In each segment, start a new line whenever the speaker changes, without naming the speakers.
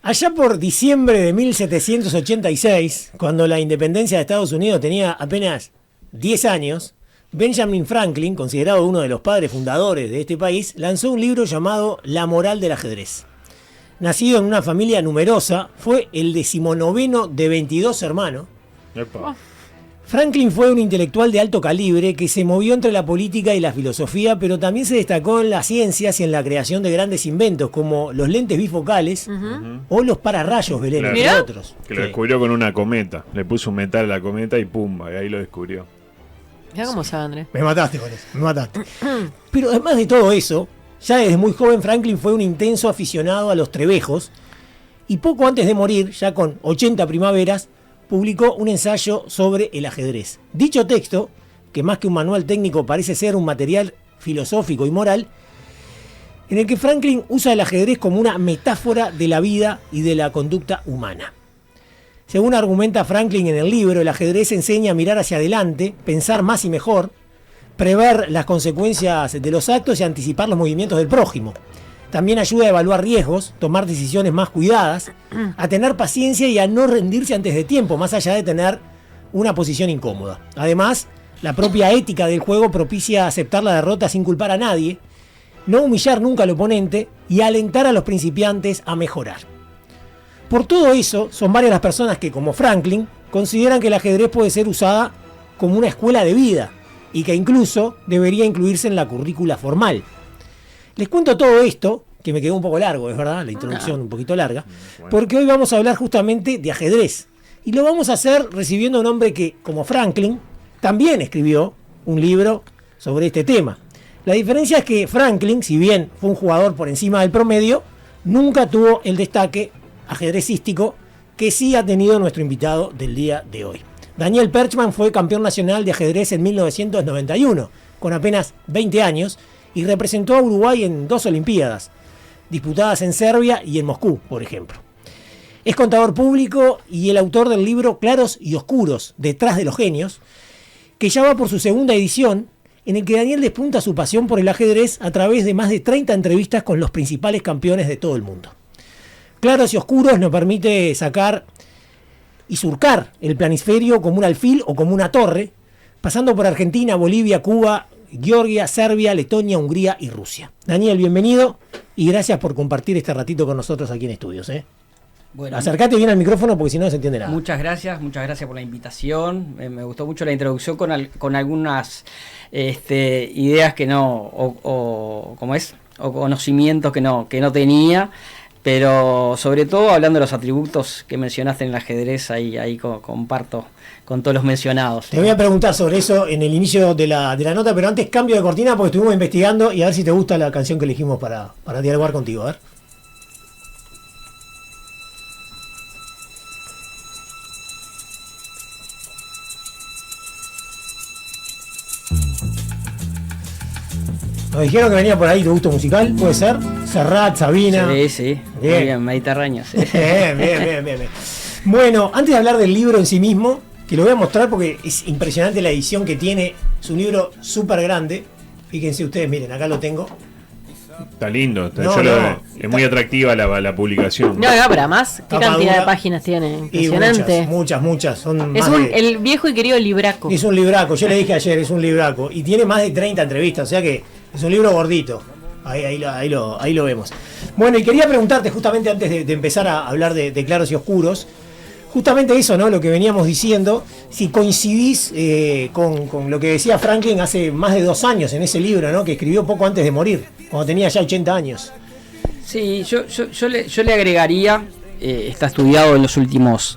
Allá por diciembre de 1786, cuando la independencia de Estados Unidos tenía apenas 10 años, Benjamin Franklin, considerado uno de los padres fundadores de este país, lanzó un libro llamado La moral del ajedrez. Nacido en una familia numerosa, fue el 19º de 22 hermanos.
Epa.
Franklin fue un intelectual de alto calibre que se movió entre la política y la filosofía, pero también se destacó en las ciencias y en la creación de grandes inventos como los lentes bifocales o los pararrayos Belén,
Claro.
entre otros.
Que lo
Sí.
descubrió con una cometa. Le puso un metal a la cometa y pumba, y ahí lo descubrió.
Ya cómo sabe, Andrés.
Me mataste con eso, me mataste. Pero además de todo eso, ya desde muy joven Franklin fue un intenso aficionado a los trebejos y poco antes de morir, ya con 80 primaveras, publicó un ensayo sobre el ajedrez. Dicho texto, que más que un manual técnico parece ser un material filosófico y moral, en el que Franklin usa el ajedrez como una metáfora de la vida y de la conducta humana. Según argumenta Franklin en el libro, el ajedrez enseña a mirar hacia adelante, pensar más y mejor, prever las consecuencias de los actos y anticipar los movimientos del prójimo. También ayuda a evaluar riesgos, tomar decisiones más cuidadas, a tener paciencia y a no rendirse antes de tiempo, más allá de tener una posición incómoda. Además, la propia ética del juego propicia aceptar la derrota sin culpar a nadie, no humillar nunca al oponente y alentar a los principiantes a mejorar. Por todo eso, son varias las personas que, como Franklin, consideran que el ajedrez puede ser usada como una escuela de vida y que incluso debería incluirse en la currícula formal. Les cuento todo esto, que me quedó un poco largo, es verdad, la introducción un poquito larga, porque hoy vamos a hablar justamente de ajedrez. Y lo vamos a hacer recibiendo a un hombre que, como Franklin, también escribió un libro sobre este tema. La diferencia es que Franklin, si bien fue un jugador por encima del promedio, nunca tuvo el destaque ajedrecístico que sí ha tenido nuestro invitado del día de hoy. Daniel Perchman fue campeón nacional de ajedrez en 1991, con apenas 20 años, y representó a Uruguay en 2 Olimpiadas, disputadas en Serbia y en Moscú, por ejemplo. Es contador público y el autor del libro Claros y Oscuros, Detrás de los Genios, que ya va por su segunda edición, en el que Daniel despunta su pasión por el ajedrez a través de más de 30 entrevistas con los principales campeones de todo el mundo. Claros y Oscuros nos permite sacar y surcar el planisferio como un alfil o como una torre, pasando por Argentina, Bolivia, Cuba, Georgia, Serbia, Letonia, Hungría y Rusia. Daniel, bienvenido y gracias por compartir este ratito con nosotros aquí en estudios.
Bueno,
acércate bien al micrófono porque si no se entiende nada.
muchas gracias por la invitación. Me gustó mucho la introducción con algunas ideas que no, o conocimientos que no tenía, pero sobre todo hablando de los atributos que mencionaste en el ajedrez, ahí comparto con todos los mencionados.
Te voy a preguntar sobre eso en el inicio de la nota, pero antes cambio de cortina porque estuvimos investigando y a ver si te gusta la canción que elegimos para dialogar contigo. A ver. Nos dijeron que venía por ahí tu gusto musical, ¿puede ser? Serrat, Sabina.
Sí,
Bien.
muy bien, mediterráneo. Sí.
Bien. Bueno, antes de hablar del libro en sí mismo, que lo voy a mostrar porque es impresionante la edición que tiene, es un libro súper grande. Fíjense ustedes, miren, acá lo tengo.
Está lindo,
No,
es muy atractiva la publicación.
No, pero además, ¿qué
Tapa
cantidad
dura.
de páginas tiene?
Y
Impresionante.
muchas. Son
Es
más
el viejo y querido libraco.
Es un libraco, yo le dije ayer, es un libraco. Y tiene más de 30 entrevistas, o sea que es un libro gordito. Ahí lo vemos. Bueno, y quería preguntarte justamente antes de empezar a hablar de Claros y Oscuros, justamente eso, ¿no? Lo que veníamos diciendo, si coincidís con lo que decía Franklin hace más de 2 años en ese libro, ¿no? Que escribió poco antes de morir, cuando tenía ya 80 años.
Sí, yo le agregaría, está estudiado en los últimos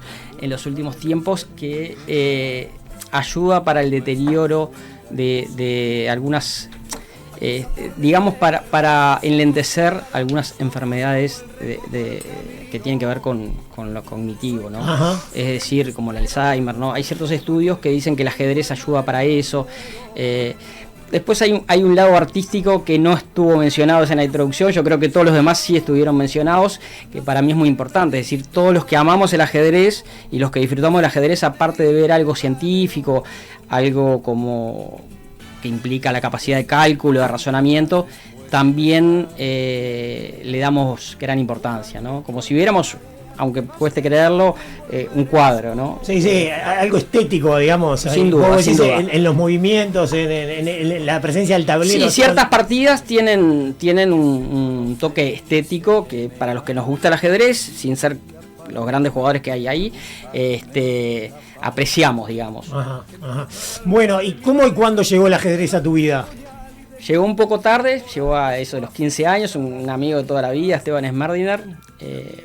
tiempos, que ayuda para el deterioro de algunas, digamos, para enlentecer algunas enfermedades que tienen que ver con lo cognitivo, ¿no?
Ajá.
Es decir, como el Alzheimer, ¿no? Hay ciertos estudios que dicen que el ajedrez ayuda para eso. Después hay un lado artístico que no estuvo mencionado en la introducción. Yo creo que todos los demás sí estuvieron mencionados, que para mí es muy importante. Es decir, todos los que amamos el ajedrez y los que disfrutamos del ajedrez, aparte de ver algo científico, algo como que implica la capacidad de cálculo, de razonamiento, también le damos gran importancia, ¿no? Como si viéramos aunque cueste creerlo, un cuadro, ¿no?
Sí, sí, algo estético, digamos.
Sin duda,
vos decís
sin duda.
En los movimientos, en la presencia del tablero.
Sí, ciertas partidas tienen un toque estético que para los que nos gusta el ajedrez, sin ser los grandes jugadores que hay ahí, apreciamos, digamos.
Ajá, ajá. Bueno, ¿y cómo y cuándo llegó el ajedrez a tu vida?
Llegó un poco tarde, llegó a eso de los 15 años, un amigo de toda la vida, Esteban Smerdiner,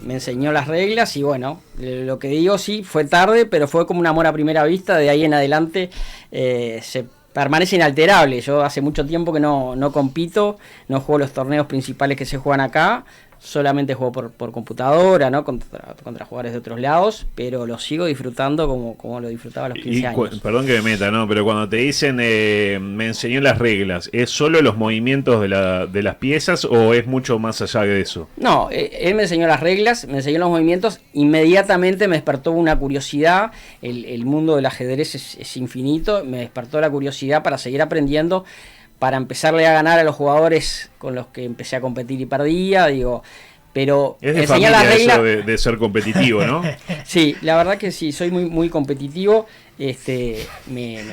me enseñó las reglas y bueno, lo que digo sí, fue tarde, pero fue como un amor a primera vista, de ahí en adelante se permanece inalterable. Yo hace mucho tiempo que no compito, no juego los torneos principales que se juegan acá, solamente juego por computadora, ¿no? Contra jugadores de otros lados, pero lo sigo disfrutando como lo disfrutaba a los 15 años.
Perdón que me meta, ¿no? Pero cuando te dicen me enseñó las reglas, ¿es solo los movimientos de las piezas o es mucho más allá de eso?
No, él me enseñó las reglas, me enseñó los movimientos, inmediatamente me despertó una curiosidad, el mundo del ajedrez es infinito, me despertó la curiosidad para seguir aprendiendo, para empezarle a ganar a los jugadores con los que empecé a competir y perdía, digo, pero
es de
enseñar
familia
las reglas,
eso de ser competitivo, ¿no?
Sí, la verdad que sí, soy muy competitivo.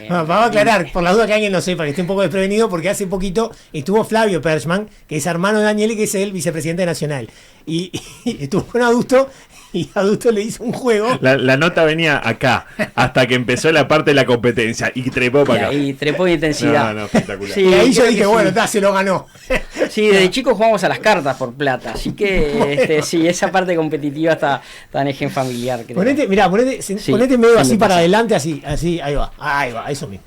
Vamos a aclarar, por la duda que alguien lo sepa, que esté un poco desprevenido, porque hace poquito estuvo Flavio Perchman, que es hermano de Daniel y que es el vicepresidente nacional. Y estuvo con Adusto, y Adusto le hizo un juego.
La nota venía acá, hasta que empezó la parte de la competencia, y trepó para acá.
Y trepó de intensidad.
No, espectacular.
Sí,
Y ahí yo
creo
dije,
que
bueno,
sí.
se lo ganó.
Sí, desde chicos jugamos a las cartas por plata, así que sí, esa parte competitiva está en eje familiar, creo.
Ponete medio
sí,
así
me
para
pasa.
adelante, así, ahí va, eso mismo.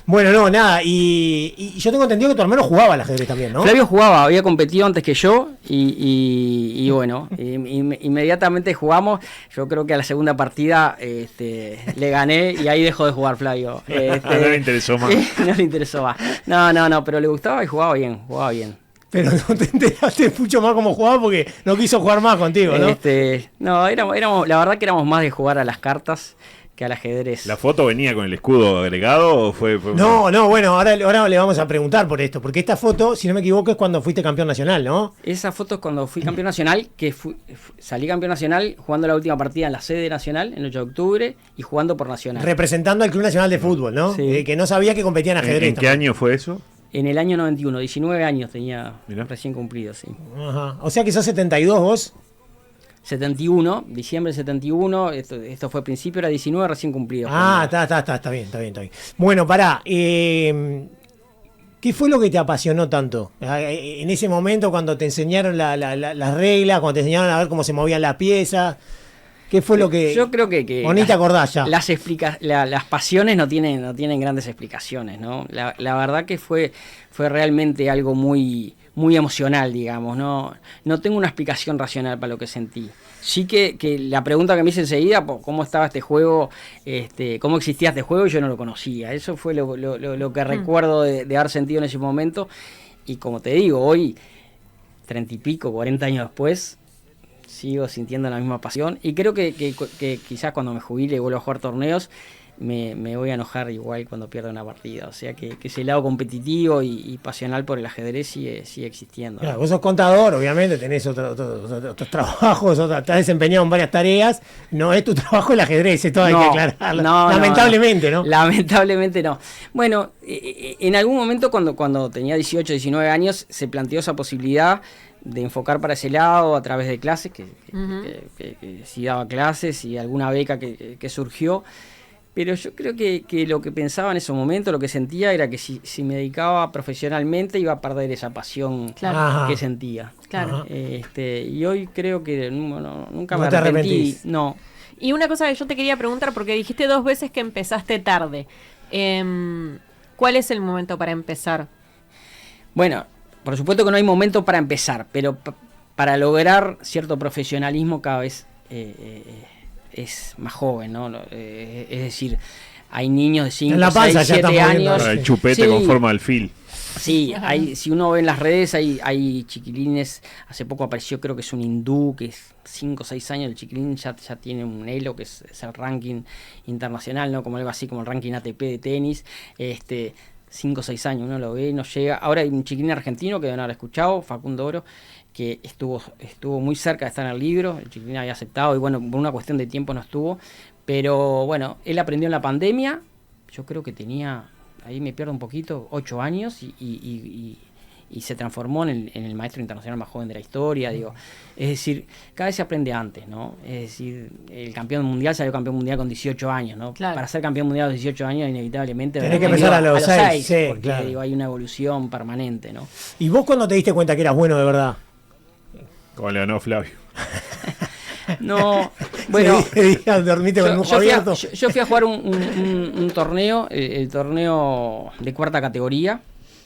Bueno, no, nada, y yo tengo entendido que tu hermano jugaba al ajedrez también, ¿no?
Flavio jugaba, había competido antes que yo y bueno, inmediatamente jugamos. Yo creo que a la segunda partida le gané y ahí dejó de jugar Flavio.
No le interesó más.
No le interesó más. No, pero le gustaba y jugaba bien.
Pero no te enteraste mucho más cómo jugaba porque no quiso jugar más contigo, ¿no?
No, éramos, la verdad que éramos más de jugar a las cartas que al ajedrez.
¿La foto venía con el escudo agregado o fue
No, bueno, ahora le vamos a preguntar por esto, porque esta foto, si no me equivoco, es cuando fuiste campeón nacional, ¿no?
Esa foto es cuando fui campeón nacional, que salí campeón nacional jugando la última partida en la sede nacional, el 8 de octubre, y jugando por nacional.
Representando al Club Nacional de Fútbol, ¿no?
Sí.
Que no sabía que competía en ajedrez.
¿En qué año fue eso?
En el año 91, 19 años tenía.
Mirá.
Recién cumplido, sí.
Ajá. O sea que sos 72 vos.
71, diciembre del 71, esto fue principio, era 19 recién cumplido.
Está bien. Bueno, pará. ¿Qué fue lo que te apasionó tanto? En ese momento cuando te enseñaron las reglas, cuando te enseñaron a ver cómo se movían las piezas. ¿Qué fue lo que...?
Yo creo que
o ni te acordás ya.
Las pasiones no tienen grandes explicaciones, ¿no? La verdad que fue realmente algo muy emocional, digamos, no tengo una explicación racional para lo que sentí. Sí que la pregunta que me hice enseguida, ¿cómo estaba este juego? ¿Cómo existía este juego? Yo no lo conocía. Eso fue lo que recuerdo de haber sentido en ese momento. Y como te digo, hoy, 30 y pico, 40 años después, sigo sintiendo la misma pasión. Y creo que quizás cuando me jubile y vuelva a jugar torneos, me voy a enojar igual cuando pierda una partida. O sea que ese lado competitivo y pasional por el ajedrez sigue existiendo.
Claro, vos sos contador, obviamente, tenés otros trabajos, estás desempeñado en varias tareas. No es tu trabajo el ajedrez, esto hay que aclararlo. Lamentablemente, ¿no?
Lamentablemente no. Bueno, en algún momento cuando tenía 18, 19 años, se planteó esa posibilidad de enfocar para ese lado a través de clases, que sí daba clases y alguna beca que surgió. Pero yo creo que lo que pensaba en ese momento, lo que sentía era que si me dedicaba profesionalmente iba a perder esa pasión que sentía.
Claro.
Y hoy creo que nunca me
No te
arrepentí.
arrepentís.
No.
Y una cosa que yo te quería preguntar, porque dijiste 2 veces que empezaste tarde. ¿Cuál es el momento para empezar?
Bueno, por supuesto que no hay momento para empezar, pero para lograr cierto profesionalismo cada vez es más joven, ¿no? Es decir, hay niños de 5, 6, 7 años.
El chupete con forma de alfil.
Sí, si uno ve en las redes, hay chiquilines. Hace poco apareció, creo que es un hindú, que es 5 o 6 años, el chiquilín ya tiene un elo, que es el ranking internacional, ¿no? Como algo así como el ranking ATP de tenis. 5 o 6 años, uno lo ve y no llega. Ahora hay un chiquilín argentino que deben haber escuchado, Facundo Oro, que estuvo muy cerca de estar en el libro, el chiquilín había aceptado y bueno, por una cuestión de tiempo no estuvo, pero bueno, él aprendió en la pandemia, yo creo que tenía, ahí me pierdo un poquito, 8 años y se transformó en el maestro internacional más joven de la historia, digo, es decir, cada vez se aprende antes, ¿no? Es decir, el campeón mundial salió campeón mundial con 18 años, ¿no?
Claro.
Para ser campeón mundial a los 18 años, inevitablemente
tenés que empezar a los 6, sí,
porque
claro.
digo, hay una evolución permanente, ¿no?
¿Y vos cuándo te diste cuenta que eras bueno de verdad?
Como le ganó Flavio.
No, bueno,
dormiste con el ojo abierto.
yo fui a jugar un torneo, el torneo de cuarta categoría.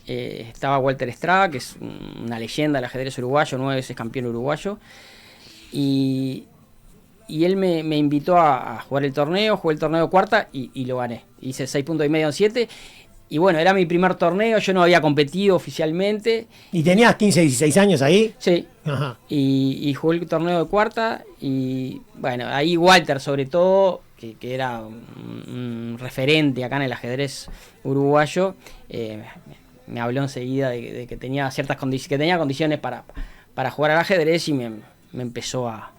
Estaba Walter Estrada, que es una leyenda del ajedrez uruguayo, 9 veces campeón uruguayo. Y él me invitó a jugar el torneo, jugué el torneo de cuarta y lo gané. Hice 6 puntos y medio en 7. Y bueno, era mi primer torneo, yo no había competido oficialmente.
¿Y tenías 15, 16 años ahí?
Sí.
Ajá.
Y jugué el torneo de cuarta y bueno, ahí Walter sobre todo, que era un referente acá en el ajedrez uruguayo, me habló enseguida de que tenía ciertas condiciones para jugar al ajedrez y me empezó a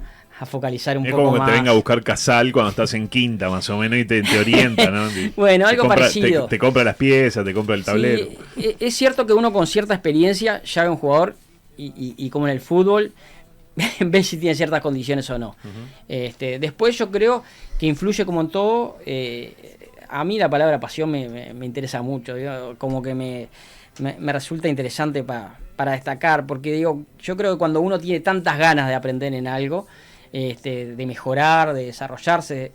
focalizar un poco más.
Es como que te venga a buscar Casal cuando estás en quinta, más o menos, y te orienta, ¿no?
Bueno, algo parecido.
Te compra las piezas, te compra el tablero.
Sí, es cierto que uno con cierta experiencia ya ve un jugador y como en el fútbol, ve si tiene ciertas condiciones o no. Después yo creo que influye como en todo. A mí la palabra pasión me interesa mucho, digo, como que me resulta interesante para destacar, porque digo, yo creo que cuando uno tiene tantas ganas de aprender en algo, de mejorar, de desarrollarse,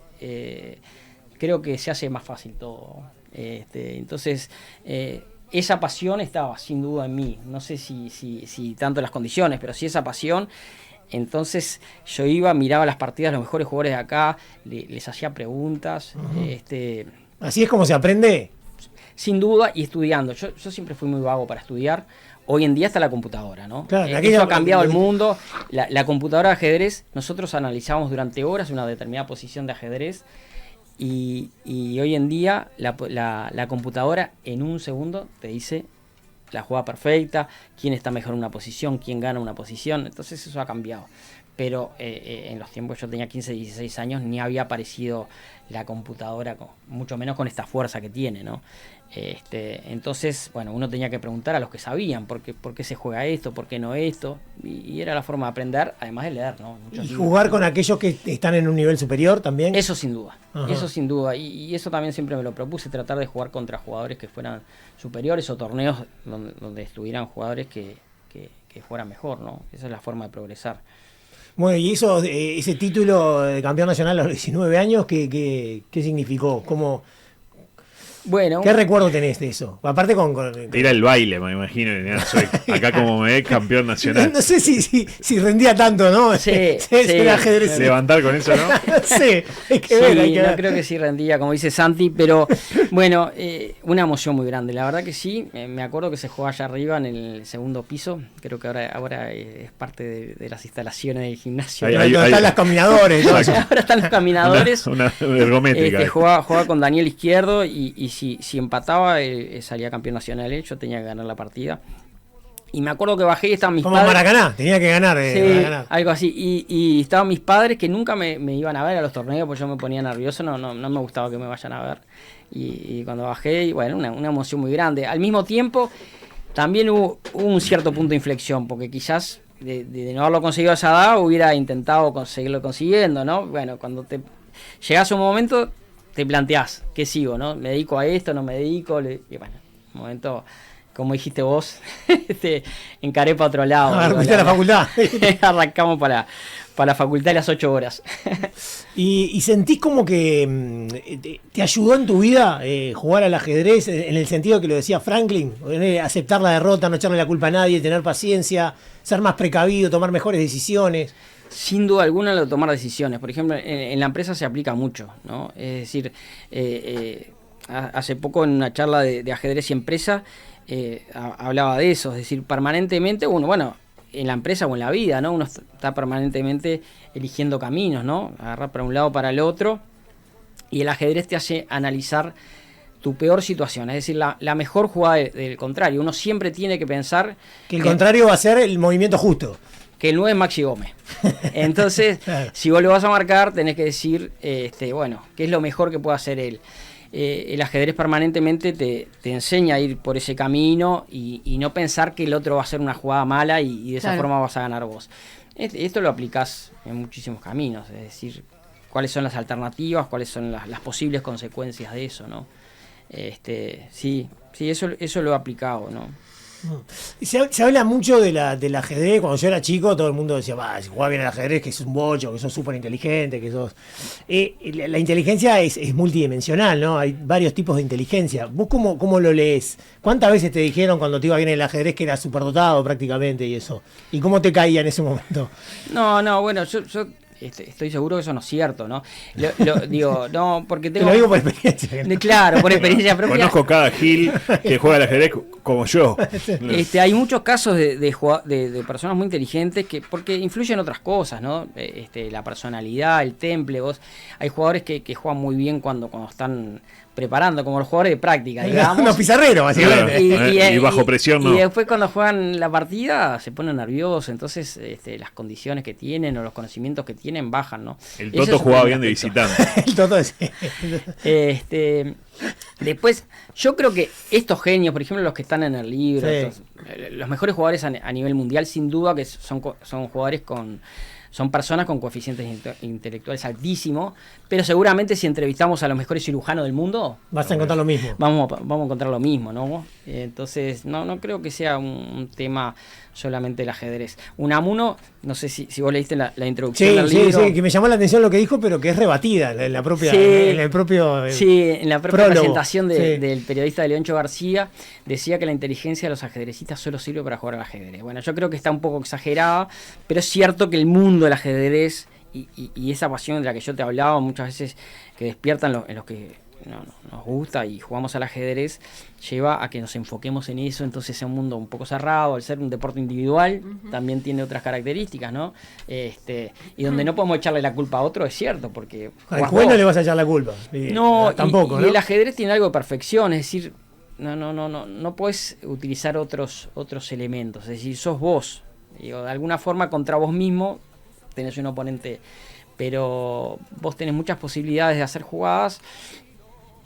creo que se hace más fácil todo. Entonces, esa pasión estaba sin duda en mí, no sé si tanto las condiciones, pero sí esa pasión. Entonces yo iba, miraba las partidas de los mejores jugadores de acá, les hacía preguntas.
Así es como se aprende.
Sin duda, y estudiando. Yo siempre fui muy vago para estudiar. Hoy en día está la computadora, ¿no?
Claro,
Eso ha cambiado el mundo. La computadora de ajedrez, nosotros analizábamos durante horas una determinada posición de ajedrez y hoy en día la computadora en un segundo te dice la jugada perfecta, quién está mejor en una posición, quién gana una posición. Entonces eso ha cambiado. Pero en los tiempos yo tenía 15, 16 años, ni había aparecido la computadora, mucho menos con esta fuerza que tiene, ¿no? Entonces, bueno, uno tenía que preguntar a los que sabían por qué se juega esto, por qué no esto, y era la forma de aprender, además de leer, ¿no?
Y jugar con aquellos que están en un nivel superior también.
Eso sin duda,
Ajá.
eso sin duda, y eso también siempre me lo propuse, tratar de jugar contra jugadores que fueran superiores o torneos donde estuvieran jugadores que fueran mejor, ¿no? Esa es la forma de progresar.
Bueno, y ese título de campeón nacional a los 19 años, ¿qué significó?
Bueno,
¿Qué recuerdo tenés de eso? Aparte con
Ir al baile, me imagino. Soy acá como me ve campeón nacional.
No sé si rendía tanto, ¿no?
Sí,
el ajedrez.
Levantar con eso, ¿no?
Sí, hay que
sí,
ver, hay que ver.
creo que sí rendía, como dice Santi, pero bueno, una emoción muy grande. La verdad que sí, me acuerdo que se jugaba allá arriba en el segundo piso. Creo que ahora es parte de las instalaciones del gimnasio.
Donde están los caminadores.
Ahora están los caminadores.
Una ergométrica.
Jugaba con Daniel Izquierdo y si empataba, salía campeón nacional. Yo tenía que ganar la partida. Y me acuerdo que bajé y estaban mis
Como
padres.
Maracaná, tenía que ganar.
Sí,
Maracaná.
algo así. Y estaban mis padres que nunca me iban a ver a los torneos porque yo me ponía nervioso, no me gustaba que me vayan a ver. Y cuando bajé, bueno, una emoción muy grande. Al mismo tiempo, también hubo un cierto punto de inflexión, porque quizás de no haberlo conseguido a esa edad, hubiera intentado seguirlo consiguiendo, ¿no? Bueno, cuando te llegas a un momento, te planteás, ¿qué sigo, no? ¿Me dedico a esto, no me dedico? Y bueno, un momento, como dijiste vos, encaré para otro lado.
A ver, fuiste a la facultad.
Arrancamos para la facultad a las 8 horas.
¿Y sentís como que te ayudó en tu vida jugar al ajedrez, en el sentido que lo decía Franklin? Aceptar la derrota, no echarle la culpa a nadie, tener paciencia, ser más precavido, tomar mejores decisiones.
Sin duda alguna, lo de tomar decisiones. Por ejemplo, en la empresa se aplica mucho, ¿no? Es decir, hace poco en una charla de ajedrez y empresa hablaba de eso. Es decir, permanentemente uno, en la empresa o en la vida, ¿no? Uno está permanentemente eligiendo caminos, ¿no? Agarrar para un lado, para el otro. Y el ajedrez te hace analizar tu peor situación, es decir, la mejor jugada del contrario. Uno siempre tiene que pensar
Que el contrario va a ser el movimiento justo.
que el 9 es Maxi Gómez. Entonces,
Claro.
si vos lo vas a marcar, tenés que decir, bueno, qué es lo mejor que puede hacer él. El ajedrez permanentemente te enseña a ir por ese camino y no pensar que el otro va a hacer una jugada mala y de esa
Claro.
forma vas a ganar vos. Esto lo aplicás en muchísimos caminos, es decir, cuáles son las alternativas, cuáles son las posibles consecuencias de eso, ¿no? Sí, eso lo he aplicado, ¿no?
Se habla mucho del ajedrez. Cuando yo era chico, todo el mundo decía, si jugás bien al ajedrez, que sos un bocho, que sos súper inteligente, que sos... la inteligencia es multidimensional, ¿no? Hay varios tipos de inteligencia. ¿Vos cómo lo lees? ¿Cuántas veces te dijeron cuando te iba bien el ajedrez que eras superdotado prácticamente y eso? ¿Y cómo te caía en ese momento?
No, bueno, yo estoy seguro que eso no es cierto, ¿no? Digo, no, porque
Te
tengo...
lo digo por experiencia.
Claro, por experiencia propia.
Conozco cada Gil que juega al ajedrez como yo.
Hay muchos casos de personas muy inteligentes porque influyen otras cosas, ¿no? La personalidad, el temple, hay jugadores que juegan muy bien cuando están preparando, como los jugadores de práctica, digamos.
Unos pizarreros, básicamente.
Y bajo presión no.
Y después cuando juegan la partida se ponen nerviosos, entonces las condiciones que tienen o los conocimientos que tienen bajan, ¿no?
El
Ese
Toto
es un
jugaba
primer
bien de
aspecto.
visitante.
El Toto es...
Después, yo creo que estos genios, por ejemplo, los que están en el libro,
Sí.
los mejores jugadores a nivel mundial, sin duda que son jugadores son personas con coeficientes intelectuales altísimos, pero seguramente si entrevistamos a los mejores cirujanos del mundo,
Vas a encontrar lo mismo.
vamos a encontrar lo mismo, ¿no? Entonces, no creo que sea un tema solamente el ajedrez. Unamuno, no sé si vos leíste la introducción del libro.
Sí, que me llamó la atención lo que dijo, pero que es rebatida en la propia,
Sí.
en el propio
En la propia
prólogo.
presentación
Sí.
del periodista de Leoncho García, decía que la inteligencia de los ajedrecistas solo sirve para jugar al ajedrez. Bueno, yo creo que está un poco exagerada, pero es cierto que el mundo del ajedrez y esa pasión de la que yo te hablaba muchas veces que despiertan en los que nos gusta y jugamos al ajedrez, lleva a que nos enfoquemos en eso, entonces es un mundo un poco cerrado, al ser un deporte individual, también tiene otras características, ¿no? Y donde no podemos echarle la culpa a otro, es cierto, porque
Al
jugás
juez no
vos.
le vas a echar la culpa.
No,
Tampoco,
y
¿no?
el ajedrez tiene algo de perfección, es decir, no puedes utilizar otros elementos, es decir, sos vos. Digo, de alguna forma contra vos mismo tenés un oponente, pero vos tenés muchas posibilidades de hacer jugadas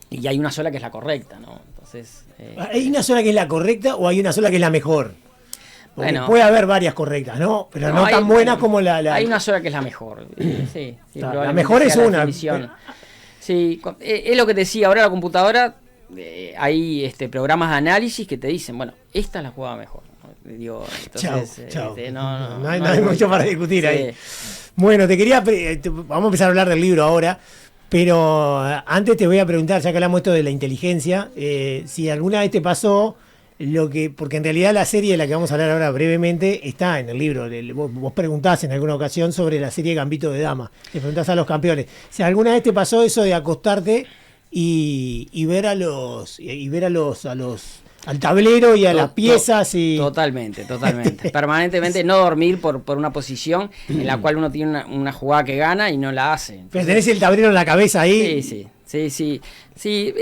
y hay una sola que es la correcta, ¿no? Entonces,
¿Hay una sola que es la correcta o hay una sola que es la mejor? Porque
Bueno.
puede haber varias correctas, ¿no? Pero no
hay-
tan buenas como la...
Hay una sola que es la mejor. Sí,
La
probablemente
mejor
sea
es
la
una.
definición. Sí, es lo que te decía, ahora la computadora, hay programas de análisis que te dicen, bueno, esta es la jugada mejor. Digo, entonces,
Chao.
no
hay mucho para discutir
sí.
ahí. Bueno, vamos a empezar a hablar del libro ahora, pero antes te voy a preguntar, ya que hablamos esto de la inteligencia, si alguna vez te pasó porque en realidad la serie de la que vamos a hablar ahora brevemente está en el libro. Vos preguntás en alguna ocasión sobre la serie Gambito de Dama, le preguntás a los campeones. Si alguna vez te pasó eso de acostarte y ver al tablero y a las piezas y...
Totalmente. Permanentemente no dormir por una posición en la cual uno tiene una jugada que gana y no la hace.
Pero tenés el tablero en la cabeza ahí.
Sí,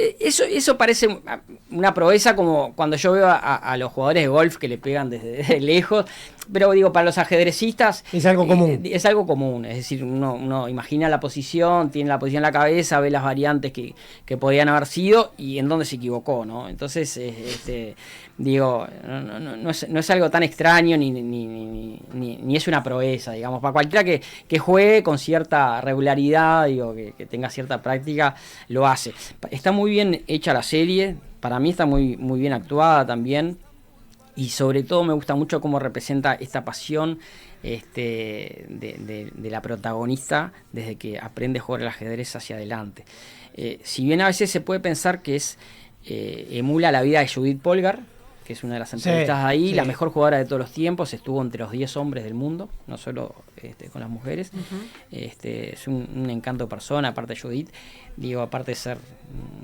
eso parece una proeza como cuando yo veo a los jugadores de golf que le pegan desde lejos, pero digo, para los ajedrecistas
Es algo común.
Es algo común, es decir, uno imagina la posición, tiene la posición en la cabeza, ve las variantes que podían haber sido y en dónde se equivocó, ¿no? Entonces, digo, no es algo tan extraño ni es una proeza, digamos, para cualquiera que juegue con cierta regularidad, digo, que tenga cierta práctica, lo hace. Está muy bien hecha la serie, para mí está muy, muy bien actuada también, y sobre todo me gusta mucho cómo representa esta pasión de la protagonista desde que aprende a jugar al ajedrez hacia adelante. Si bien a veces se puede pensar que emula la vida de Judith Polgar, que es una de las entrevistadas ahí, la mejor jugadora de todos los tiempos, estuvo entre los 10 hombres del mundo, no solo con las mujeres. Es un encanto de persona, aparte de Judith, digo, aparte de ser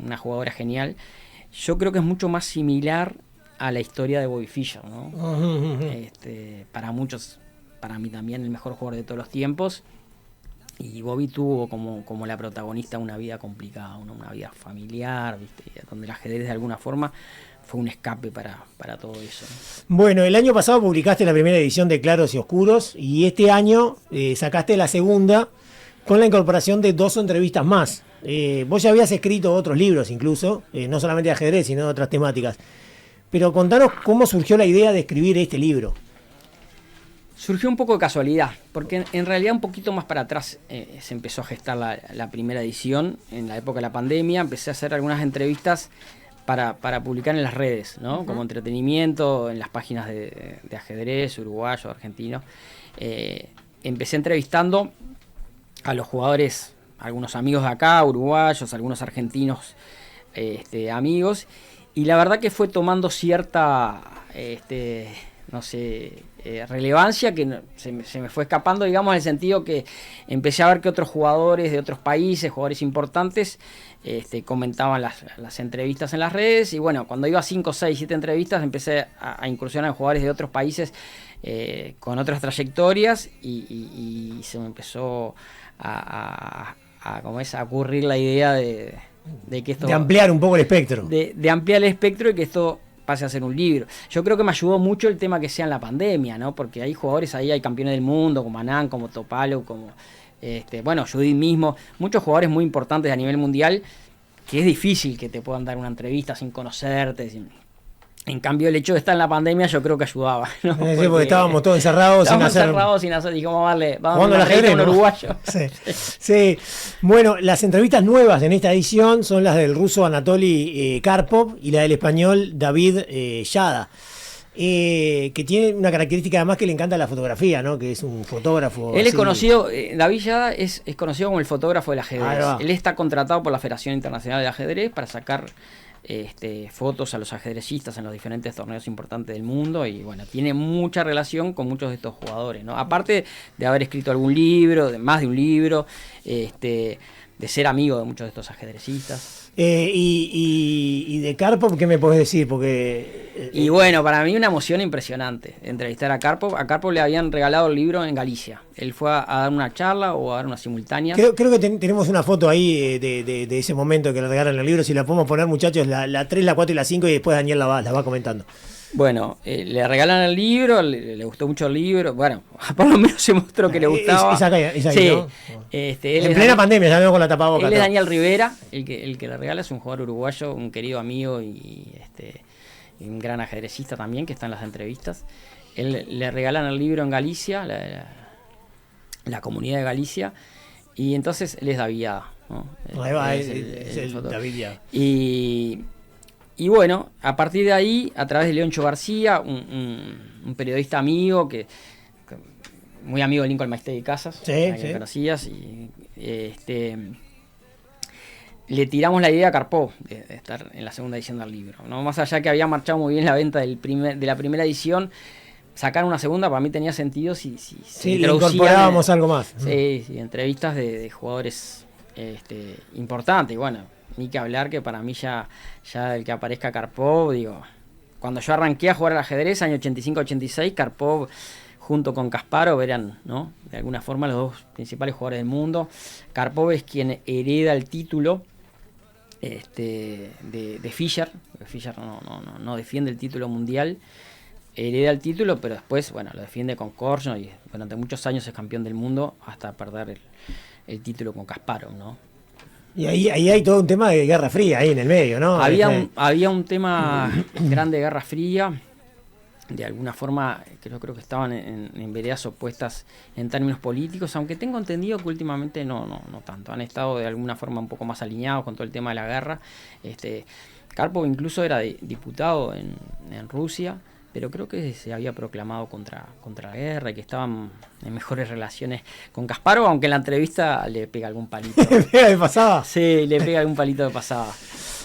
una jugadora genial, yo creo que es mucho más similar a la historia de Bobby Fischer, ¿no? Para muchos, para mí también el mejor jugador de todos los tiempos, y Bobby tuvo como la protagonista una vida complicada, una vida familiar, ¿viste? Donde el ajedrez de alguna forma fue un escape para todo eso, ¿no?
Bueno, el año pasado publicaste la primera edición de Claros y Oscuros y este año sacaste la segunda con la incorporación de 2 entrevistas más. Vos ya habías escrito otros libros incluso, no solamente de ajedrez, sino de otras temáticas. Pero contanos cómo surgió la idea de escribir este libro.
Surgió un poco de casualidad, porque en realidad un poquito más para atrás se empezó a gestar la primera edición, en la época de la pandemia. Empecé a hacer algunas entrevistas para publicar en las redes, ¿no? Como entretenimiento, en las páginas de ajedrez, uruguayo, argentino. Empecé entrevistando a los jugadores, algunos amigos de acá, uruguayos, algunos argentinos amigos, y la verdad que fue tomando cierta, relevancia que se me fue escapando, digamos, en el sentido que empecé a ver que otros jugadores de otros países, jugadores importantes, comentaban las entrevistas en las redes, y bueno, cuando iba a 5, 6, 7 entrevistas empecé a incursionar en jugadores de otros países con otras trayectorias, y se me empezó a ocurrir la idea de que esto...
De ampliar un poco el espectro.
De ampliar el espectro y que esto pase a ser un libro. Yo creo que me ayudó mucho el tema que sea en la pandemia, ¿no? Porque hay jugadores ahí, hay campeones del mundo, como Anand, como Topalov, como Judith mismo, muchos jugadores muy importantes a nivel mundial, que es difícil que te puedan dar una entrevista sin conocerte. En cambio, el hecho de estar en la pandemia yo creo que ayudaba, ¿no?
Porque estábamos todos encerrados
sin hacer, y cómo darle, vamos
jugando
a
al ajedrez,
un
¿no?
uruguayo.
Sí. Bueno, las entrevistas nuevas en esta edición son las del ruso Anatoly Karpov y la del español David Yada, que tiene una característica además que le encanta la fotografía, ¿no? Que es un fotógrafo.
Él es
así.
conocido, David Yada es conocido como el fotógrafo del
Ahí
ajedrez.
va.
Él está contratado por la Federación Internacional de Ajedrez para sacar fotos a los ajedrecistas en los diferentes torneos importantes del mundo, y bueno, tiene mucha relación con muchos de estos jugadores, ¿no? Aparte de haber escrito algún libro, de más de un libro, de ser amigo de muchos de estos ajedrecistas.
Y de Karpov, ¿qué me podés decir? Porque
Y bueno, para mí una emoción impresionante entrevistar a Karpov. A Karpov le habían regalado el libro en Galicia. Él fue a dar una charla o a dar una simultánea.
creo que tenemos una foto ahí de ese momento que le regalan el libro. Si la podemos poner, muchachos, la 3, la 4 y la 5, y después Daniel la va comentando.
Bueno, le regalan el libro, le gustó mucho el libro. Bueno, por lo menos se mostró que le gustaba.
Es ahí,
sí.
¿no?
Él
En
es
plena pandemia, ya veo con la tapabocas.
Él es Daniel Rivera, el que le regala, es un jugador uruguayo, un querido amigo y un gran ajedrecista también, que está en las entrevistas. Él le regalan el libro en Galicia, la comunidad de Galicia, y entonces él es David Yada, ¿no?
Ahí va,
Es
es el
fotógrafo.
David Yada.
Y bueno, a partir de ahí, a través de Leoncho García, un periodista amigo, que muy amigo de Lincoln Maesté de Casas,
Sí,
que
sí.
conocías, y le tiramos la idea a Karpov de estar en la segunda edición del libro, ¿no? Más allá que había marchado muy bien la venta de la primera edición, sacar una segunda para mí tenía sentido si
Sí, le incorporábamos algo más.
Sí, entrevistas de jugadores importantes. Y bueno, ni que hablar que para mí ya el que aparezca Karpov, digo, cuando yo arranqué a jugar al ajedrez, año 85-86, Karpov junto con Kasparov eran, ¿no?, de alguna forma los dos principales jugadores del mundo. Karpov es quien hereda el título de Fischer. Fischer no defiende el título mundial, hereda el título, pero después, bueno, lo defiende con Korchnoi, y durante muchos años es campeón del mundo hasta perder el título con Kasparov, ¿no?
Y ahí hay todo un tema de Guerra Fría ahí en el medio, ¿no?
Había un tema grande de Guerra Fría. De alguna forma, creo que estaban en veredas opuestas en términos políticos, aunque tengo entendido que últimamente no tanto. Han estado de alguna forma un poco más alineados con todo el tema de la guerra. Karpov incluso era diputado en Rusia, pero creo que se había proclamado contra la guerra y que estaban en mejores relaciones con Kasparov, aunque en la entrevista le pega algún palito.
¿De pasada?
Sí, le pega algún palito de pasada.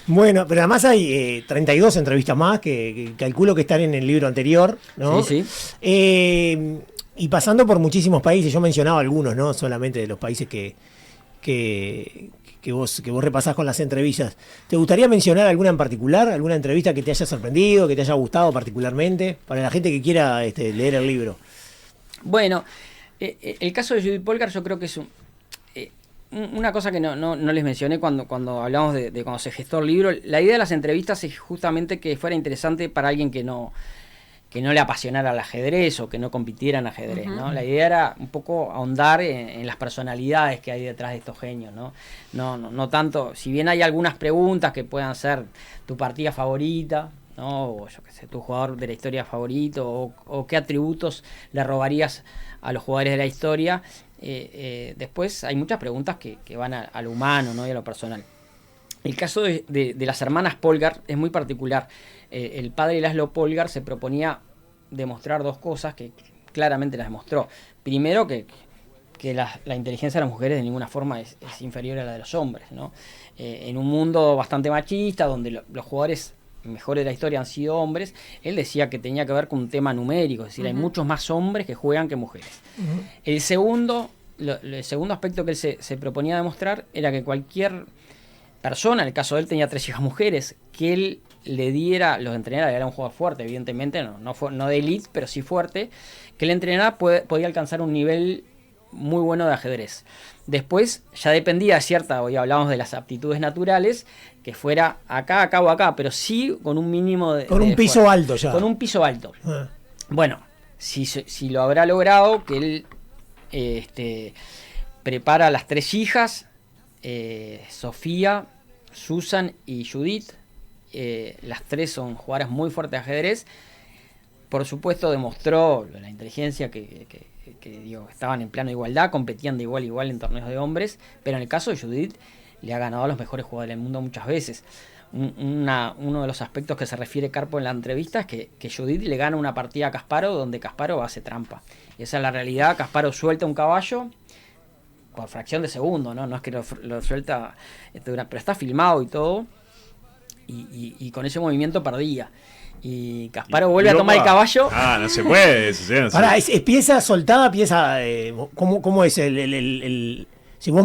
Bueno, pero además hay 32 entrevistas más que calculo que están en el libro anterior, ¿no?
Sí.
Y pasando por muchísimos países, yo mencionaba algunos, ¿no? Solamente de los países que vos repasás con las entrevistas. ¿Te gustaría mencionar alguna en particular? ¿Alguna entrevista que te haya sorprendido, que te haya gustado particularmente? Para la gente que quiera leer el libro.
Bueno, el caso de Judith Polgar yo creo que es una cosa que no les mencioné cuando hablamos de cuando se gestó el libro, la idea de las entrevistas es justamente que fuera interesante para alguien que no le apasionara el ajedrez o que no compitiera en ajedrez, ¿no? La idea era un poco ahondar en las personalidades que hay detrás de estos genios, ¿no? No tanto, si bien hay algunas preguntas que puedan ser tu partida favorita, ¿no? O yo qué sé, tu jugador de la historia favorito, o qué atributos le robarías a los jugadores de la historia. Después hay muchas preguntas que van a lo humano, ¿no? Y a lo personal. El caso de las hermanas Polgar es muy particular. El padre Laszlo Polgar se proponía demostrar dos cosas que claramente las demostró. Primero, que la inteligencia de las mujeres de ninguna forma es inferior a la de los hombres, ¿no? En un mundo bastante machista, donde los jugadores mejores de la historia han sido hombres, él decía que tenía que ver con un tema numérico, es decir, hay muchos más hombres que juegan que mujeres. El segundo aspecto que él se proponía demostrar era que cualquier persona, en el caso de él tenía 3 hijas mujeres, que él le diera, los entrenara, era un jugador fuerte, evidentemente, no de elite, pero sí fuerte, que le entrenara podía alcanzar un nivel muy bueno de ajedrez. Después ya dependía cierta, hoy hablamos de las aptitudes naturales, que fuera acá o acá, pero sí con un mínimo de...
Con un piso
fuerza.
alto ya.
Con un piso alto. Bueno, si lo habrá logrado, que él prepara a las 3 hijas, Sofía, Susan y Judith. Las 3 son jugadoras muy fuertes de ajedrez. Por supuesto demostró la inteligencia que estaban en plano de igualdad, competían de igual a igual en torneos de hombres, pero en el caso de Judith le ha ganado a los mejores jugadores del mundo muchas veces. Uno de los aspectos que se refiere Karpov en la entrevista es que Judith le gana una partida a Kasparov donde Kasparov hace trampa. Y esa es la realidad. Kasparov suelta un caballo por fracción de segundo, no es que lo suelta, pero está filmado y todo, y con ese movimiento perdía. Y Kasparov vuelve a tomar el caballo.
No se puede.
Pará, ¿es pieza soltada, pieza? ¿Cómo es el si vos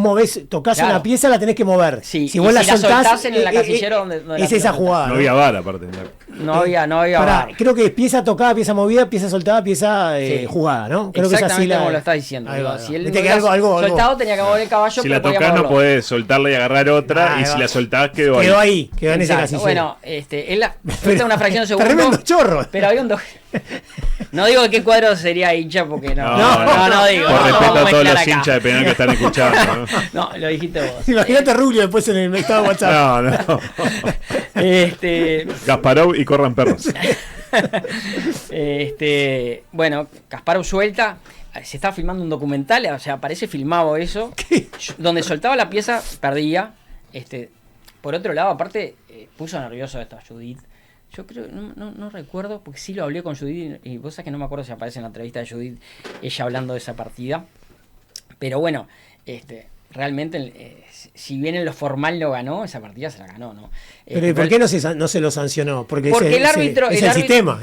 tocás
claro.
Una pieza, la tenés que mover.
Sí,
si vos la soltás
en el casillero donde
es esa jugada.
No había VAR, aparte.
No había
Pará,
VAR.
creo que es pieza tocada, pieza movida, pieza soltada, pieza jugada, ¿no? Creo
exactamente
que es así
como lo estás diciendo.
Ahí va.
Si él
Viste que
algo soltado, tenía que mover el caballo.
Si la tocás no podés soltarla y agarrar otra, y si la soltás quedó ahí.
Quedó en ese casillero.
Bueno, él suelta una fracción de segundo.
Tremendo chorro.
Pero había un no digo de qué cuadro sería hincha porque no digo.
Por respeto a todos los hinchas de Penal que están escuchando.
No, lo dijiste vos.
Imagínate Rubio después en el estado de WhatsApp.
No. Kasparov y corran perros.
Bueno, Kasparov suelta. Se está filmando un documental, o sea, parece filmado eso.
¿Qué?
Donde soltaba la pieza, perdía. Por otro lado, aparte, puso nervioso esto a Judith. Yo creo, no recuerdo, porque sí lo hablé con Judith, y vos sabés que no me acuerdo si aparece en la entrevista de Judith, ella hablando de esa partida. Pero bueno, realmente, si bien en lo formal lo ganó, esa partida se la ganó, ¿no?
Pero ¿y por qué no se lo sancionó? Porque
el árbitro...
Es el sistema.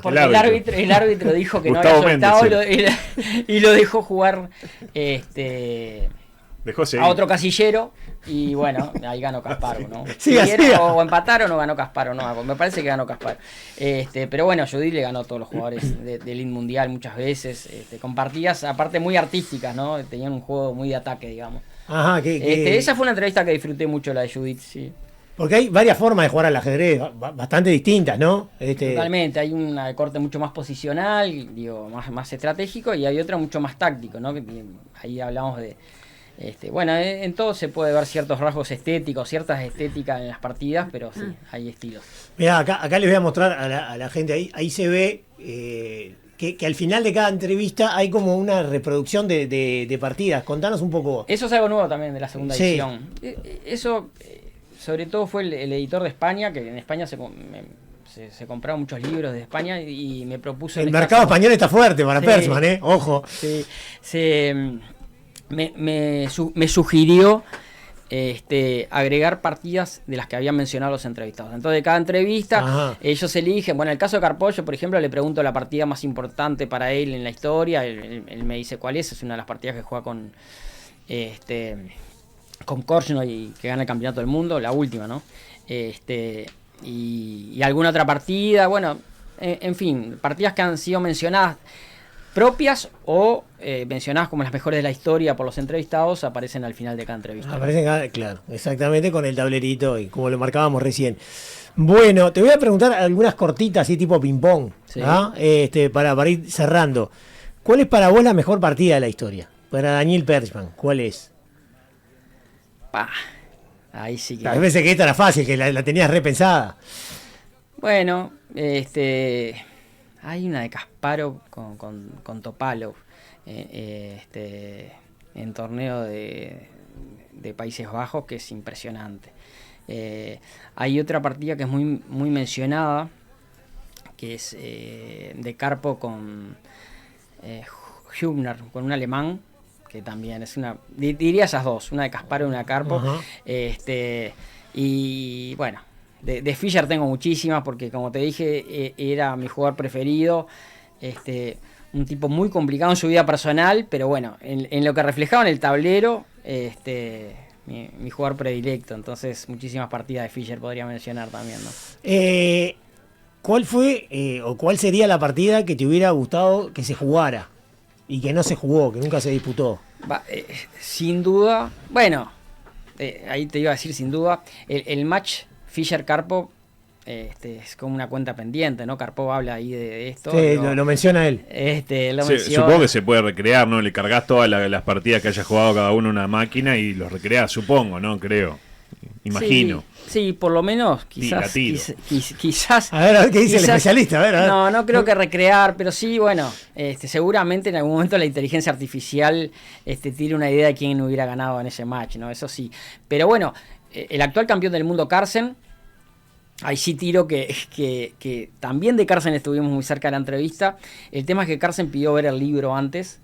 Porque el árbitro dijo que
Gustavo
no había soltado
Méndez,
y lo dejó jugar
Dejó seguir.
a otro casillero. Y bueno, ahí ganó Kasparov, ¿no? O empataron o ganó Kasparov, no, me parece que ganó Kasparov. Pero bueno, Judith le ganó a todos los jugadores del Elite Mundial muchas veces, con partidas aparte muy artísticas, ¿no? Tenían un juego muy de ataque, digamos.
Ajá,
esa fue una entrevista que disfruté mucho, la de Judith, sí.
Porque hay varias formas de jugar al ajedrez, bastante distintas, ¿no?
Totalmente, hay una corte mucho más posicional, digo, más estratégico, y hay otra mucho más táctico, ¿no? Que ahí hablamos de... bueno, en todo se puede ver ciertos rasgos estéticos, ciertas estéticas en las partidas, pero sí, hay estilos.
Mirá, acá les voy a mostrar a la gente, ahí se ve que al final de cada entrevista hay como una reproducción de partidas. Contanos un poco.
Eso es algo nuevo también de la segunda edición. Eso, sobre todo, fue el editor de España, que en España se compraron muchos libros de España y me propuso...
El mercado español está fuerte para Persman, ojo.
Sí, me sugirió agregar partidas de las que habían mencionado los entrevistados. Entonces, de cada entrevista, ellos eligen. Bueno, en el caso de Karpov, yo, por ejemplo, le pregunto la partida más importante para él en la historia. Él me dice cuál es una de las partidas que juega con Korchnoi y que gana el campeonato del mundo, la última, ¿no? Y alguna otra partida, bueno, en fin, partidas que han sido mencionadas. propias o mencionadas como las mejores de la historia por los entrevistados, aparecen al final de cada entrevista.
Aparecen, claro, exactamente, con el tablerito y como lo marcábamos recién. Bueno, te voy a preguntar algunas cortitas, así tipo ping-pong,
Sí.
¿ah? Para ir cerrando. ¿Cuál es para vos la mejor partida de la historia? Para Daniel Perchman, ¿cuál es?
Pa, ahí sí que...
A veces que esta era fácil, que la tenías repensada.
Bueno, hay una de Kasparov con Topalov en torneo de Países Bajos, que es impresionante. Hay otra partida que es muy, muy mencionada, que es de Karpov con Hübner, con un alemán, que también es una, diría esas dos, una de Kasparov y una de Karpov.
Ajá.
Y bueno, de Fischer tengo muchísimas, porque como te dije, era mi jugador preferido, un tipo muy complicado en su vida personal, pero bueno, en lo que reflejaba en el tablero, mi jugador predilecto. Entonces muchísimas partidas de Fischer podría mencionar también, ¿no?
¿Cuál fue o cuál sería la partida que te hubiera gustado que se jugara y que no se jugó, que nunca se disputó?
Sin duda, bueno, ahí te iba a decir sin duda, el match Fischer-Karpov es como una cuenta pendiente, ¿no? Karpov habla ahí de esto.
Sí, lo menciona él.
Lo menciona.
Supongo que se puede recrear, ¿no? Le cargas todas las partidas que haya jugado cada uno en una máquina y los recreas, supongo, ¿no? Creo. Imagino.
Sí, por lo menos, quizás. Quizás.
A ver qué dice el especialista. A ver.
No creo que recrear, pero sí, bueno, seguramente en algún momento la inteligencia artificial tire una idea de quién hubiera ganado en ese match, ¿no? Eso sí. Pero bueno, el actual campeón del mundo, Carlsen, ahí sí tiro que también de Carlsen estuvimos muy cerca de la entrevista. El tema es que Carlsen pidió ver el libro antes.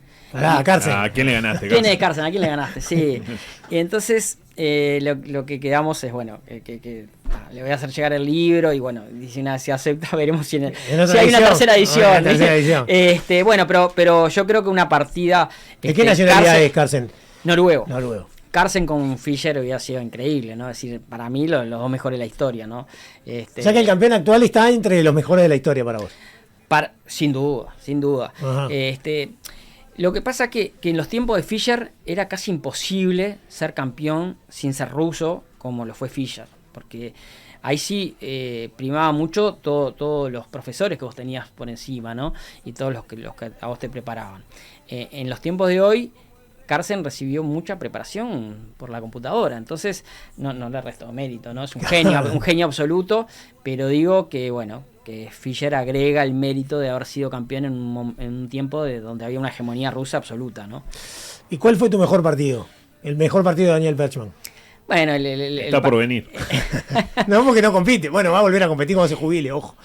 Carlsen.
¿A quién le ganaste?
¿Quién es Carlsen? ¿A quién le ganaste? Sí. Y entonces lo que quedamos es, bueno, le voy a hacer llegar el libro y bueno, si acepta, veremos si hay una tercera edición. Bueno, pero yo creo que una partida...
¿De qué nacionalidad es Carlsen?
Noruego.
Carlsen
con Fischer hubiera sido increíble, ¿no? Es decir, para mí los dos mejores de la historia, ¿no?
O sea que el campeón actual está entre los mejores de la historia para vos.
Sin duda. Lo que pasa es que en los tiempos de Fischer era casi imposible ser campeón sin ser ruso, como lo fue Fischer, porque ahí sí primaba mucho todos los profesores que vos tenías por encima, ¿no? Y todos los que a vos te preparaban. En los tiempos de hoy, Carlsen recibió mucha preparación por la computadora, entonces no le resto mérito, ¿no? Es un genio absoluto, pero digo que, bueno, que Fischer agrega el mérito de haber sido campeón en un tiempo donde había una hegemonía rusa absoluta, ¿no?
¿Y cuál fue tu mejor partido? El mejor partido de Daniel Perchman.
Bueno,
está por venir.
No, porque no compite. Bueno, va a volver a competir cuando se jubile, ojo.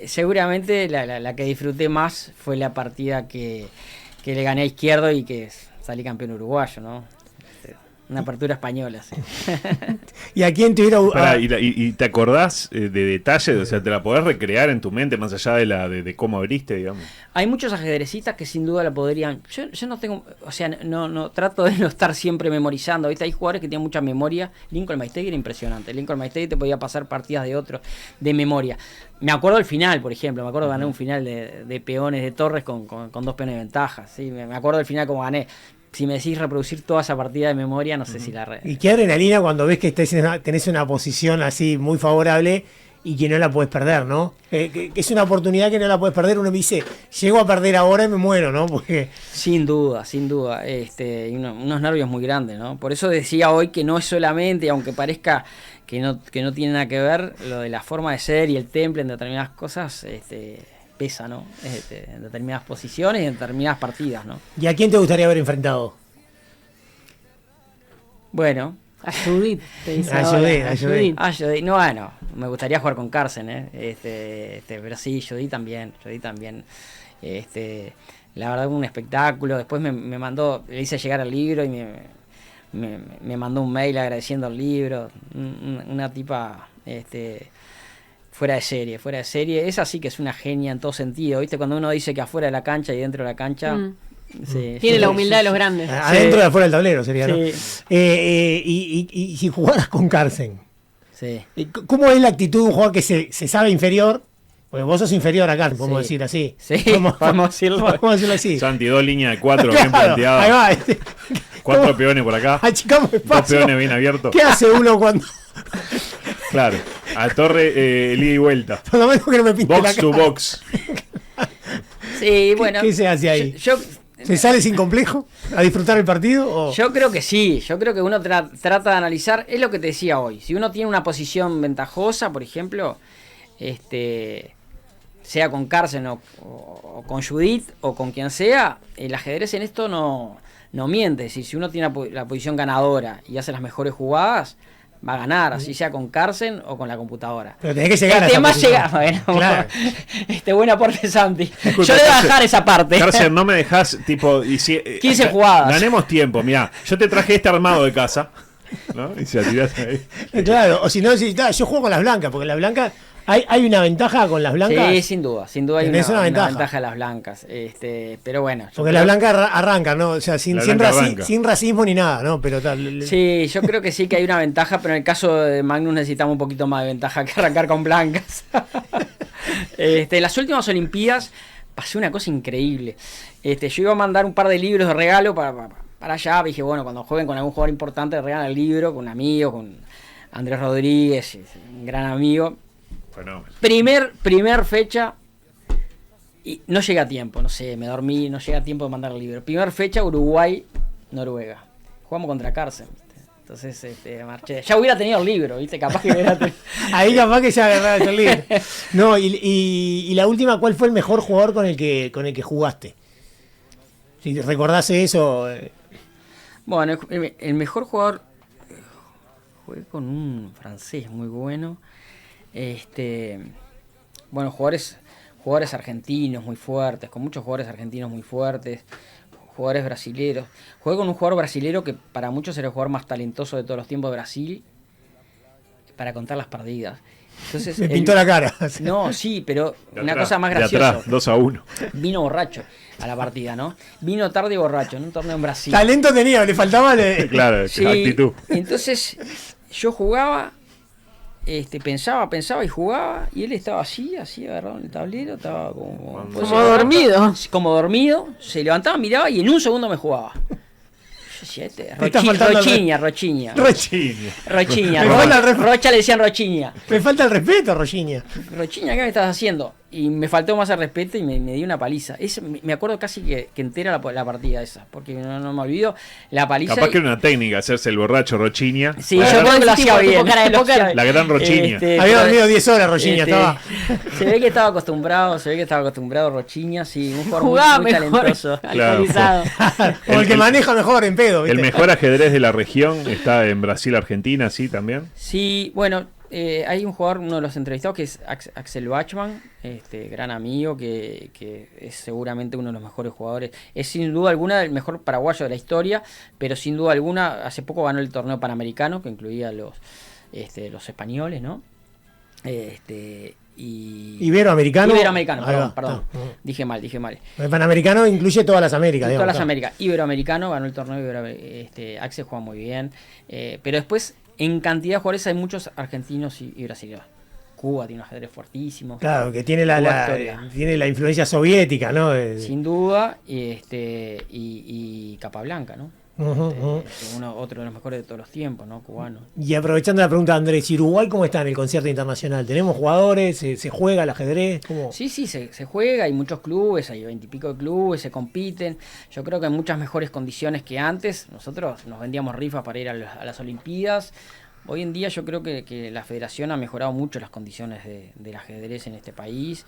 Seguramente la que disfruté más fue la partida que le gané a Izquierdo y que salí campeón uruguayo, ¿no? Una apertura española, sí.
¿Y a quién te hubiera...
¿Y te acordás de detalles? O sea, ¿te la podés recrear en tu mente más allá de cómo abriste, digamos?
Hay muchos ajedrecistas que sin duda la podrían... Yo no tengo... O sea, no trato de no estar siempre memorizando. ¿Viste? Hay jugadores que tienen mucha memoria. Lincoln Maistegui era impresionante. Lincoln Maistegui te podía pasar partidas de otros de memoria. Me acuerdo del final, por ejemplo. Me acuerdo de ganar un final de peones de torres con 2 peones de ventaja. ¿Sí? Me acuerdo del final como gané. Si me decís reproducir toda esa partida de memoria, no sé si la...
Y qué adrenalina cuando ves que tenés una posición así muy favorable y que no la puedes perder, ¿no? Que es una oportunidad que no la puedes perder. Uno me dice, llego a perder ahora y me muero, ¿no? Porque...
Sin duda. Y unos nervios muy grandes, ¿no? Por eso decía hoy que no es solamente, aunque parezca que no tiene nada que ver, lo de la forma de ser y el temple en determinadas cosas... pesa, ¿no? En determinadas posiciones y en determinadas partidas, ¿no?
¿Y a quién te gustaría haber enfrentado?
Bueno,
a Judith, te dice
a Judith.
No, bueno, me gustaría jugar con Carlsen, pero sí, Judith también. La verdad, un espectáculo. Después me mandó, le hice llegar el libro y me mandó un mail agradeciendo el libro. Una tipa, fuera de serie. Esa sí que es una genia en todo sentido, ¿viste? Cuando uno dice que afuera de la cancha y dentro de la cancha... Sí,
tiene la humildad de los grandes.
Adentro y afuera del tablero sería, ¿no?
Sí.
Y si jugaras con Carlsen,
Sí.
¿cómo es la actitud de un jugador que se sabe inferior Porque vos sos inferior acá, podemos
Sí.
decir así.
Sí, podemos decirlo.
Podemos decirlo así.
Santi, 2 líneas de 4 bien
Claro,
planteadas.
ahí va.
4 peones por acá.
Achicamos
2
espacio.
peones bien abiertos.
¿Qué hace uno cuando.?
Claro. A torre, ida y vuelta.
Por lo menos que no me pinte la
Box
cara.
to box.
Sí, bueno.
¿Qué se hace ahí?
Yo,
¿Se sale sin complejo a disfrutar el partido? O...
yo creo que sí, yo creo que uno trata de analizar, es lo que te decía hoy, si uno tiene una posición ventajosa, por ejemplo, sea con Carlsen o con Judith o con quien sea, el ajedrez en esto no miente, si uno tiene la posición ganadora y hace las mejores jugadas, va a ganar, así sea con Carlsen o con la computadora.
Pero tenés que llegar a esa
más
posición.
llegar, bueno,
Claro.
buen aporte Santi.
Disculpa,
Yo le voy a
Carlsen,
dejar esa parte.
Carlsen, no me dejas tipo.
15 jugadas.
Ganemos tiempo, mirá. Yo te traje este armado de casa. ¿No? Y se la tirás ahí.
Claro, o si no, yo juego con las blancas, porque las blancas. Hay una ventaja con las blancas.
Sí, sin duda hay
Tenés una
una
ventaja.
ventaja de las blancas. Pero bueno. yo
Porque
creo-
las blancas arrancan, ¿no? O sea, sin
La blanca arranca.
sin racismo ni nada, ¿no? Pero tal.
Sí, yo creo que sí que hay una ventaja, pero en el caso de Magnus necesitamos un poquito más de ventaja que arrancar con blancas. En las últimas Olimpiadas pasé una cosa increíble. Yo iba a mandar un par de libros de regalo para allá. Dije, bueno, cuando jueguen con algún jugador importante, regalan el libro con un amigo, con Andrés Rodríguez, un gran amigo.
Fenómeno.
Primer fecha, y no llega a tiempo, no sé, me dormí, no llega a tiempo de mandar el libro. Primer fecha, Uruguay-Noruega. Jugamos contra Carlsen, ¿viste? Entonces marché. Ya hubiera tenido el libro, ¿viste? Capaz que hubiera tenido.
Ahí capaz que ya agarraba el libro. No, y la última, ¿cuál fue el mejor jugador con el que jugaste? Si recordás eso.
Bueno, el mejor jugador, jugué con un francés muy bueno. Bueno, jugadores argentinos muy fuertes, con muchos jugadores argentinos muy fuertes, jugadores brasileros. Jugué con un jugador brasilero que para muchos era el jugador más talentoso de todos los tiempos de Brasil, para contar las perdidas. Entonces,
Me pintó la cara.
No, sí, pero
De
una
atrás,
cosa más
de
graciosa.
atrás, 2-1.
Vino borracho a la partida, ¿no? Vino tarde y borracho en un torneo en Brasil.
Talento tenía, le faltaba.
Claro,
Sí,
actitud.
entonces yo jugaba, pensaba y jugaba, y él estaba así agarrado en el tablero, estaba como
dormido.
como dormido, se levantaba, miraba y en un segundo me jugaba. Yo decía,
Te está faltando
Rochiña.
Rochiña.
Rochiña,
Me falta el
Rocha le decían Rochiña.
Me falta el respeto, Rogiña.
Rochiña, ¿qué me estás haciendo? Y me faltó más el respeto y me dio una paliza. Me acuerdo casi que entera la partida esa, porque no me olvido la paliza.
Capaz que era una técnica hacerse el borracho Rochiña.
Sí,
Para
yo
dar
creo que lo hacía
tipo
bien.
cara de
lo
póker.
hacía-
La gran Rochiña.
Había
pero-
dormido 10 horas, Rogiña, estaba.
Se ve que estaba acostumbrado Rochiña, sí, un jugador
Jugaba
muy
mejor.
talentoso.
Actualizado.
Como el que maneja mejor en pedo, ¿viste?
El mejor ajedrez de la región está en Brasil, Argentina, sí, también.
Sí, bueno, hay un jugador, uno de los entrevistados, que es Axel Bachmann, gran amigo, que es seguramente uno de los mejores jugadores. Es sin duda alguna el mejor paraguayo de la historia, pero sin duda alguna, hace poco ganó el torneo panamericano, que incluía los españoles, ¿no?
Iberoamericano.
Iberoamericano,
Ahí va,
perdón.
está.
Dije mal.
El Panamericano incluye todas las Américas,
Todas
digamos,
las
está.
Américas. Iberoamericano, ganó el torneo Axel juega muy bien. Pero después, en cantidad de jugadores, hay muchos argentinos y brasileños. Cuba tiene un ajedrez fuertísimo.
Claro, que tiene
Cuba
tiene la influencia soviética, ¿no?
Sin duda. Y Capablanca, ¿no?
Ujú, ujú.
Otro de los mejores de todos los tiempos, ¿no? Cubano.
Y aprovechando la pregunta de Andrés, ¿y Uruguay cómo está en el concierto internacional? ¿Tenemos jugadores? ¿Se juega el ajedrez? ¿Cómo?
Sí, se juega, hay muchos clubes, hay 20 y pico de clubes, se compiten. Yo creo que en muchas mejores condiciones que antes. Nosotros nos vendíamos rifas para ir a las Olimpiadas. Hoy en día yo creo que la federación ha mejorado mucho las condiciones del ajedrez en este país.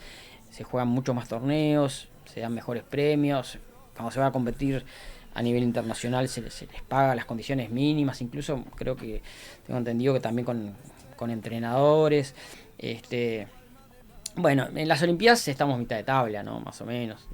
Se juegan muchos más torneos, se dan mejores premios. Cuando se va a competir a nivel internacional se les paga las condiciones mínimas, incluso creo que tengo entendido que también con entrenadores. Bueno, en las Olimpiadas estamos mitad de tabla, ¿no? Más o menos.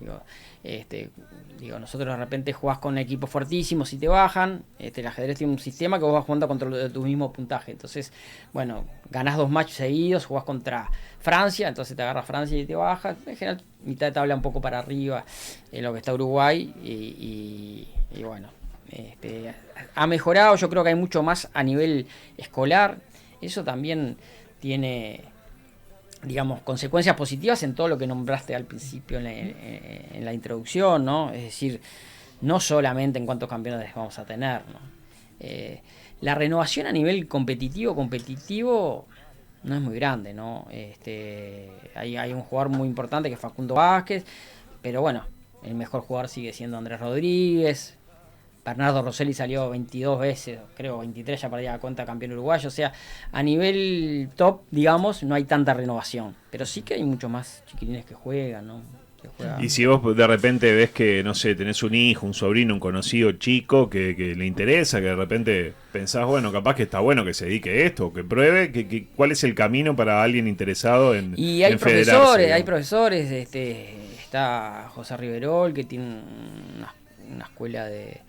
Nosotros de repente jugás con equipos fuertísimos y te bajan. El ajedrez tiene un sistema que vos vas jugando contra tu mismo puntaje. Entonces, bueno, ganás 2 matches seguidos, jugás contra Francia, entonces te agarras Francia y te bajas. En general, mitad de tabla un poco para arriba en lo que está Uruguay. Y bueno, ha mejorado. Yo creo que hay mucho más a nivel escolar. Eso también tiene digamos, consecuencias positivas en todo lo que nombraste al principio en la introducción, ¿no? Es decir, no solamente en cuántos campeones vamos a tener, ¿no? La renovación a nivel competitivo no es muy grande, ¿no? Hay un jugador muy importante que es Facundo Vázquez, pero bueno, el mejor jugador sigue siendo Andrés Rodríguez. Bernardo Rosselli salió 22 veces, creo 23 ya para allá cuenta campeón uruguayo. O sea, a nivel top, digamos, no hay tanta renovación. Pero sí que hay muchos más chiquilines que juegan, ¿no?
Y si vos de repente ves que, no sé, tenés un hijo, un sobrino, un conocido chico que le interesa, que de repente pensás, bueno, capaz que está bueno que se dedique a esto, que pruebe, ¿cuál es el camino para alguien interesado en
Y hay
en
profesores, está José Riverol, que tiene una escuela de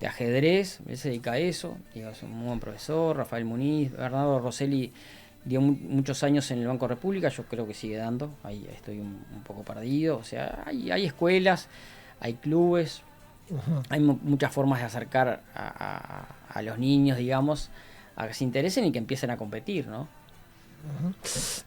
ajedrez, él se dedica a eso, es un muy buen profesor. Rafael Muniz, Bernardo Rosselli dio muchos años en el Banco República, yo creo que sigue dando, ahí estoy un poco perdido. O sea, hay escuelas, hay clubes, hay muchas formas de acercar a los niños, digamos, a que se interesen y que empiecen a competir, ¿no?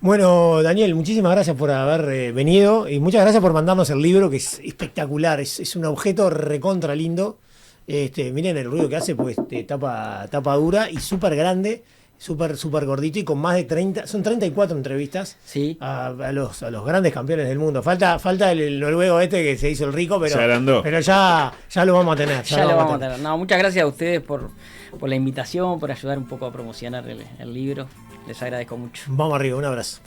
Bueno, Daniel, muchísimas gracias por haber venido y muchas gracias por mandarnos el libro, que es espectacular, es un objeto recontra lindo. Miren el ruido que hace, pues tapa dura y súper grande, súper gordito y con más de 30, son 34 entrevistas,
sí,
a los grandes campeones del mundo. Falta el noruego que se hizo el rico, pero ya lo vamos a tener.
Ya lo vamos a tener. No, muchas gracias a ustedes por la invitación, por ayudar un poco a promocionar el libro. Les agradezco mucho.
Vamos arriba, un abrazo.